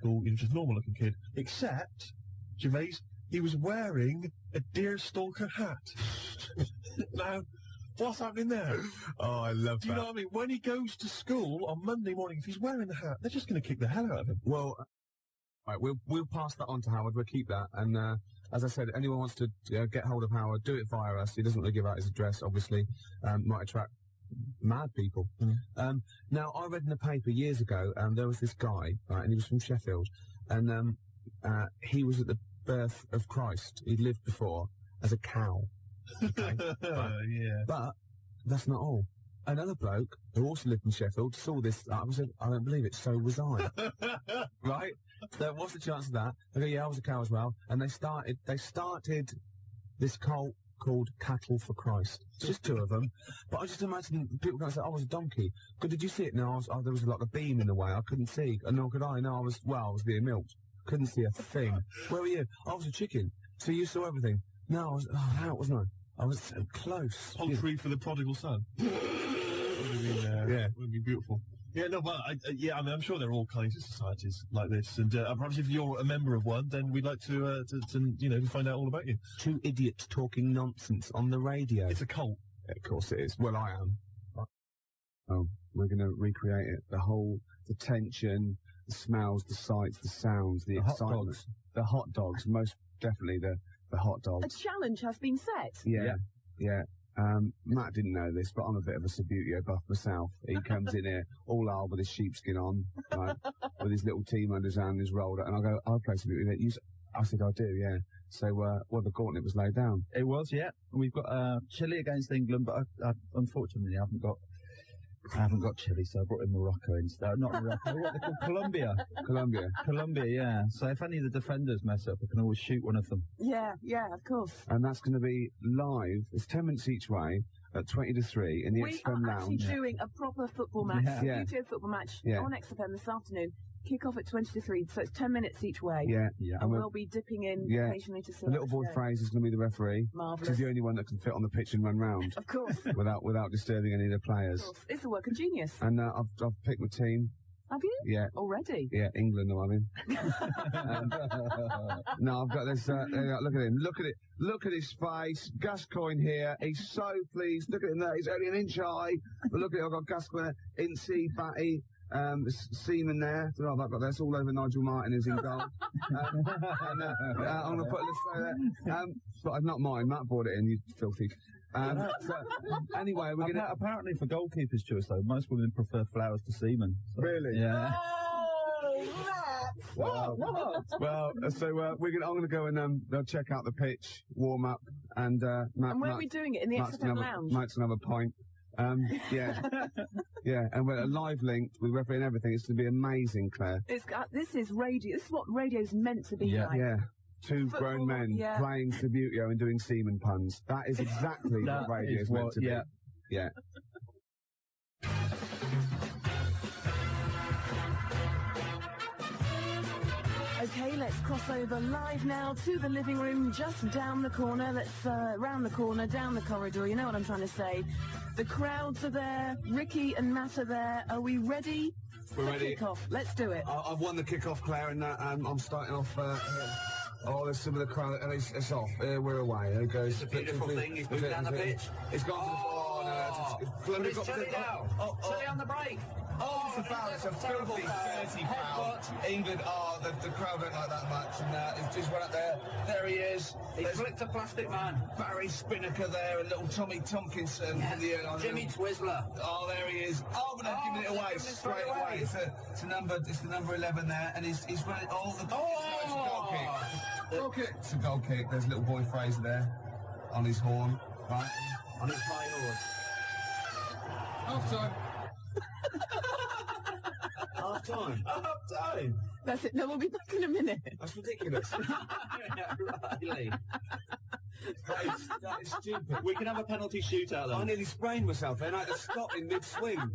school, he was just a normal-looking kid. Except, Gervais, he was wearing a deerstalker hat. Now, what's happening there? Oh, I love Do you know what I mean? When he goes to school on Monday morning, if he's wearing the hat, they're just going to kick the hell out of him. Well, right, we'll pass that on to Howard. We'll keep that. And as I said, anyone wants to get hold of Howard, do it via us. He doesn't really give out his address, obviously. Might attract mad people. Now, I read in the paper years ago, there was this guy, right, and he was from Sheffield, and he was at the birth of Christ. He'd lived before as a cow. Okay? Right. Yeah. But that's not all. Another bloke who also lived in Sheffield saw this. I said, I don't believe it. So was I. Right? So what's the chance of that? They go, yeah, I was a cow as well. And they started this cult called Cattle for Christ. It's just two of them. But I just imagine people going to say, I was a donkey. Good, did you see it? No, there was like a beam in the way. I couldn't see. And nor could I. No, I was being milked. Couldn't see a thing. Where were you? I was a chicken. So you saw everything. No, I was out, wasn't I? I was so close. Poultry for the prodigal son. Yeah. Would be beautiful. Yeah, no, but I mean, I'm sure there are all kinds of societies like this, and perhaps if you're a member of one, then we'd like to find out all about you. Two idiots talking nonsense on the radio. It's a cult. Yeah, of course it is. Well, I am. Oh, we're going to recreate it. The tension, the smells, the sights, the sounds, the excitement. The hot dogs, most definitely the hot dogs. A challenge has been set. Yeah. Matt didn't know this, but I'm a bit of a Subbuteo buff myself. He comes in here all out with his sheepskin on, right, with his little team under his hand, his roller, and I go, I'll play Subbuteo. I said, I do, yeah. So, the gauntlet was laid down. It was, yeah. We've got Chile against England, but I unfortunately haven't got Chile, so I brought in Morocco instead. Not Morocco, what they call Colombia. Colombia, yeah. So if any of the defenders mess up, I can always shoot one of them. Yeah, of course. And that's going to be live. It's 10 minutes each way at 20 to 3 in the XFM Lounge. We are actually doing a proper football match, YouTube football match on XFM this afternoon. Kick off at 20 to 3, so it's 10 minutes each way. Yeah. And we'll be dipping in occasionally to see. The little boy Fraser is going to be the referee. Marvellous. He's the only one that can fit on the pitch and run round. Of course. without disturbing any of the players. Of course. It's a work of genius. And I've picked my team. Have you? Yeah. Already? Yeah, England, I mean. No, I've got this, look at him. Look at his face. Gascoigne here. He's so pleased. Look at him there. He's only an inch high. But look at it. I've got Gascoigne, Incy, Fatty. Seaman there. Oh, I've got this all over Nigel Martin is in goal. I'm going to put a list there. But not mine. Matt brought it in, you filthy. So, anyway, we're going to... Apparently for goalkeeper's choice, though, most women prefer flowers to semen. So. Really? Yeah. Oh, Matt! Well, so I'm going to go and check out the pitch, warm up, and Matt... And where are we doing it? In the XFM Lounge? Matt's going to have a pint. Yeah, and we're live linked with referee and everything. It's going to be amazing, Claire. This is radio. This is what radio's meant to be like. Yeah. Two grown men playing Subbuteo and doing semen puns. That is exactly what radio's meant to be. Yeah. Okay, let's cross over live now to the living room just down the corner. Let's round the corner, down the corridor. You know what I'm trying to say. The crowds are there. Ricky and Matt are there. Are we ready? We're ready. Kick-off. Let's do it. I've won the kick-off, Claire, and I'm starting off here. Oh, there's some of the crowd, and it's off. We're away. There goes. It's a beautiful thing. He's moved down the pitch. It's gone to the floor. But it's Chile now. Chile on the break. Oh, it's a foul. It's a filthy, dirty foul. England, the crowd don't like that much, and he's just went up there. There he is. He flicked a plastic man. Barry Spinnaker there, and little Tommy Tompkinson. Yeah. Jimmy Twizzler. Oh, there he is. Oh, but they've given it away straight away. It's the number 11 there, and he's running. It's a goal kick. Goal kick. It's a goal kick. There's little boy Fraser there on his horn, right? On his high horse. Half time. That's it. No, we'll be back in a minute. That's ridiculous. Really? That is stupid. We can have a penalty shootout, though. I nearly sprained myself then. I had to stop in mid-swing.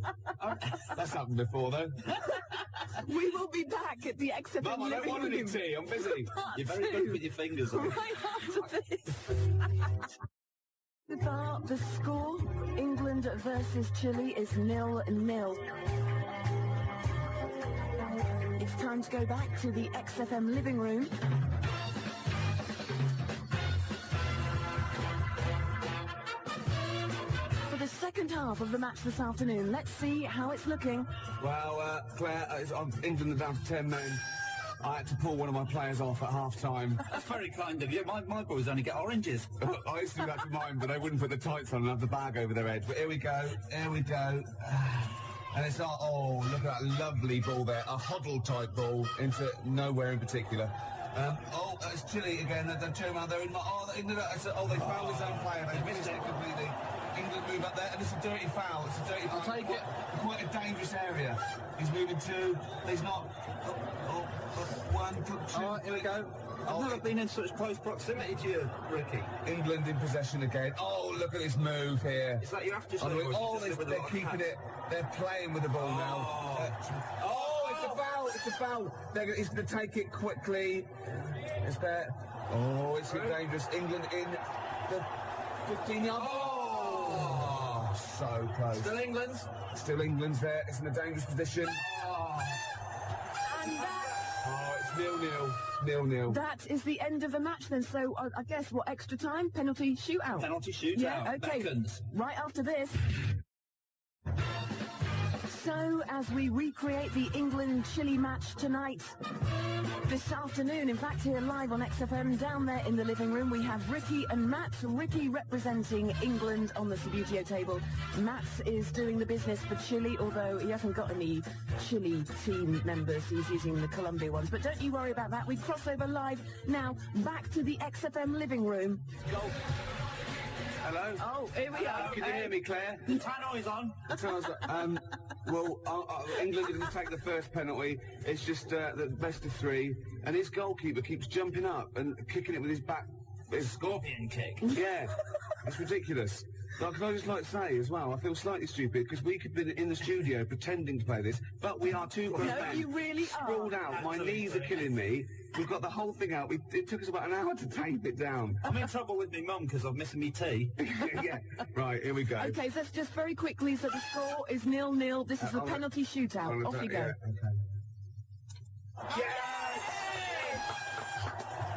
That's happened before, though. We will be back at the XFM Mum, I don't want any tea. I'm busy. You're very good with your fingers. Right after this. The score, England versus Chile, is 0-0. It's time to go back to the XFM living room. For the second half of the match this afternoon, let's see how it's looking. Well, Claire, England are down to 10 men. I had to pull one of my players off at half-time. That's very kind of you. My boys only get oranges. I used to do that to mine, but they wouldn't put the tights on and have the bag over their head. But here we go. And it's like, oh, look at that lovely ball there. A Hoddle-type ball into nowhere in particular. It's Chile again. They're in my... England, they fouled his own player. They missed it completely. England move up there, and it's a dirty foul. It's a dirty foul. I'll take it. Quite a dangerous area. He's moving two. He's not... one, two. Oh, here we go. I've never been in such close proximity to you, Ricky. England in possession again. Oh, look at this move here. Is that your after show? They're keeping it. They're playing with the ball now. It's a foul. It's a foul. He's going to take it quickly. It's there. Oh, it's dangerous. England in the 15-yard. Oh, so close. Still England's? Still England's there. It's in a dangerous position. And It's 0-0. that is the end of the match then. So I guess what, extra time? Penalty shootout? Penalty shootout. Yeah, okay. Beckons. Right after this. So, as we recreate the England-Chile match tonight, this afternoon, in fact, here live on XFM, down there in the living room, we have Ricky and Matt. Ricky representing England on the Subbuteo table. Matt is doing the business for Chile, although he hasn't got any Chile team members. He's using the Colombia ones. But don't you worry about that. We cross over live now, back to the XFM living room. Hello? Oh, here we are. Can you hear me, Claire? The tannoy's on. England didn't take the first penalty. It's just the best of three. And his goalkeeper keeps jumping up and kicking it with his back. Scorpion kick. Yeah, it's ridiculous. Like, can I just like say as well, I feel slightly stupid because we could be in the studio pretending to play this, but we are two grown No, men. you really are. Sprawled out. My knees are killing me. We've got the whole thing out. It took us about an hour to tape it down. I'm in trouble with me mum because I'm missing me tea. Yeah. Right, here we go. Okay, so let's just very quickly, so the score is 0-0. This is the penalty shootout. Off you go. Okay.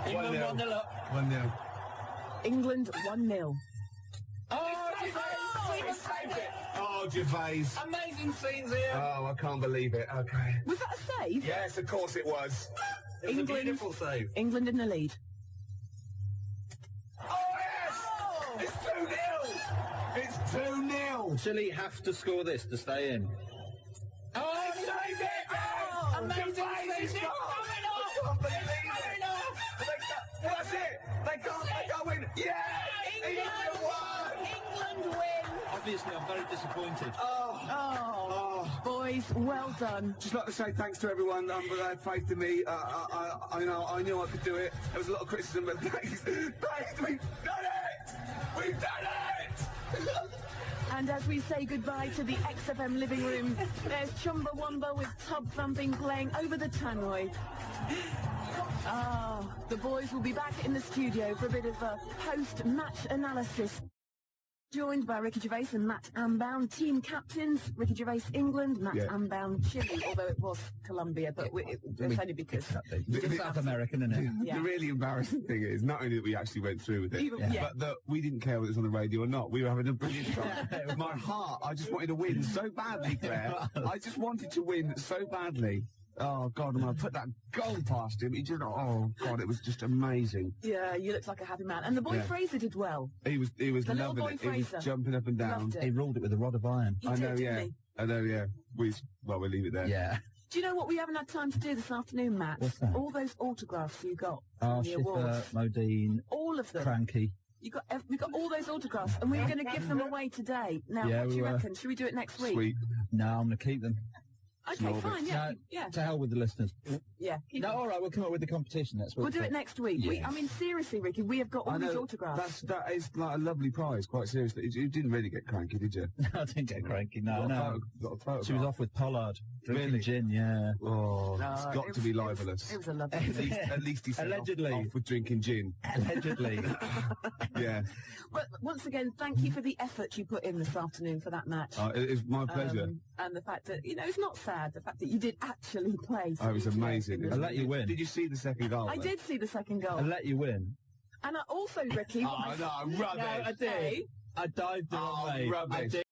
England 1-0 up. 1-0. England 1-0. Oh, Gervais. Amazing scenes here. Oh, I can't believe it. Okay. Was that a save? Yes, of course it was. It was England. a beautiful save. England in the lead. Oh, yes! It's 2-0! It's 2-0! Chile have to score this to stay in. Oh, he saved it! Oh, amazing Gervais is save. gone! I can't believe it! That's it! They can't win! Yeah! England won! England win! Obviously, I'm very disappointed. Oh, boys, well done. Just like to say thanks to everyone that had faith in me. I knew I could do it. There was a lot of criticism, but thanks. We've done it! We've done it! And as we say goodbye to the XFM living room, there's Chumbawamba with Tub Thumping playing over the tannoy. The boys will be back in the studio for a bit of a post-match analysis. Joined by Ricky Gervais and Matt Ambound, team captains. Ricky Gervais, England, Matt Ambound, Chile, although it was Colombia, but it's only because... It's South American, isn't it? Yeah. The really embarrassing thing is not only that we actually went through with it, Yeah. but that we didn't care whether it was on the radio or not. We were having a brilliant time. My heart, I just wanted to win so badly, Claire. I just wanted to win so badly. Oh, God, and when I put that goal past him, he just, oh, God, it was just amazing. Yeah, you look like a happy man. And the boy Fraser did well. He was The little loving boy it. He Fraser. was jumping up and down. Loved it. He ruled it with a rod of iron. He I did, know, didn't yeah. he? I know, yeah. We'll leave it there. Yeah. Do you know what we haven't had time to do this afternoon, Matt? What's that? All those autographs you got Oh, from the Schiffer, awards. Modine, All of them. Cranky. We got all those autographs, and we were going to give them away today. Now, Yeah, what do we you were. reckon? Should we do it next week? Sweet. No, I'm going to keep them. Okay, fine, yeah. No, Yeah. To hell with the listeners. Yeah. No, all right, we'll come up with the competition next week. We'll do it next week. Yeah. I mean, seriously, Ricky, we have got all these autographs. That is like a lovely prize, quite seriously. You didn't really get cranky, did you? I didn't get cranky, no. Got a photograph. She was off with Pollard, drinking Really? gin, yeah. Oh, No, it's got to be libelous. It was a lovely At least he's Allegedly. off with drinking gin. Allegedly. Yeah. But once again, thank you for the effort you put in this afternoon for that match. It is my pleasure. And the fact that, it's not sad, the fact that you did actually play. It was amazing. I'll let you win. Did you see the second goal? I did see the second goal. I'll let you win. And I also, Ricky... Oh, no, rubbish. No, I did. I dived the wrong way. Rubbish. I did.